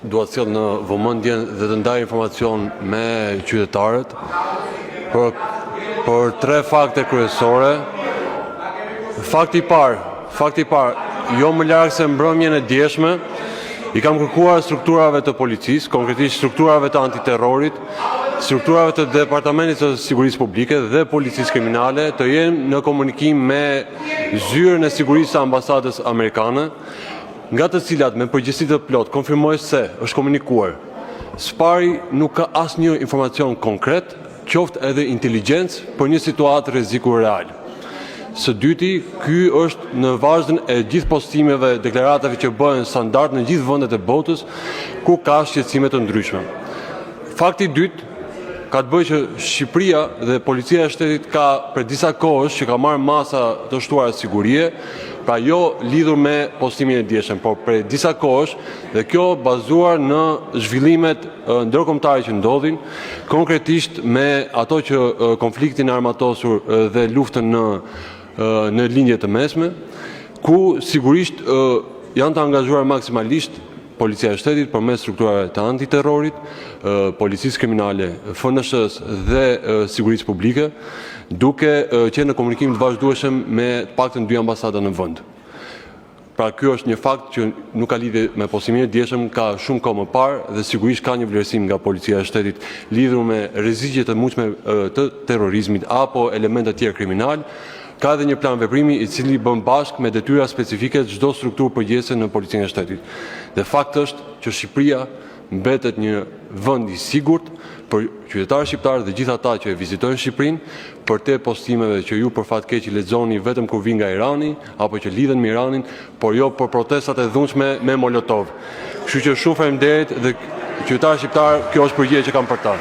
Dua të sjell në vëmendjen dhe të ndaj informacion me qytetarët për tre fakte kryesore. Fakti i parë, jo më larg se mbrëmjen e djeshme, i kam kërkuar strukturave të policisë, konkretisht strukturave të antiterrorit, strukturave të Departamentit të Sigurisë Publike dhe Policisë Kriminale të jenë në komunikim me zyrën e sigurisë së ambasadës amerikane, nga të cilat me përgjegjësi të plotë konfirmoj se është komunikuar. Spari nuk ka asnjë informacion konkret, qoftë edhe inteligjencë për një situatë rreziku real. Së dyti, ky është në vazhdën e gjithë postimeve, deklaratave që bëhen standard në gjithë vendet e botës ku ka shqetësime të ndryshme. Fakti i dytë ka të bëjë që Shqipëria dhe Policia e Shtetit ka për disa kohësh që ka marrë masa të shtuara sigurie, pra jo lidhur me postimin e djeshëm, por për disa kohësh, dhe kjo bazuar në zhvillimet ndërkombëtare që ndodhin, konkretisht me ato që konfliktin armatosur dhe luftën në linje të mesme, ku sigurisht janë të angazhuar maksimalisht Policia e Shtetit përmes strukturave të antiterrorit, Policisë Kriminale, FNSH-s dhe Sigurisë Publike, duke qenë në komunikim të vazhdueshëm me të paktën 2 ambasada në vend. Pra ky është një fakt që nuk ka lidhje me postimin e djeshëm, ka shumë kohë më parë dhe sigurisht ka një vlerësim nga Policia e Shtetit lidhur me rrezikje të mundshme të terrorizmit apo elemente të tjerë kriminal. Ka edhe një plan veprimi i cili bën bashkë me detyra specifike çdo strukturë përgjegjëse në Policinë e Shtetit. Dhe fakti është që Shqipëria mbetet një vend i sigurt për qytetarët shqiptarë dhe gjithë ata që e vizitojnë Shqipërinë, për te postimeve që ju për fat keq i lexoni vetëm kur vin nga Irani apo që lidhen me Iranin, por jo për protestat e dhunshme me Molotov. Kështu që shumë faleminderit dhe qytetarët shqiptarë, kjo është përgjegjja që kam për ta.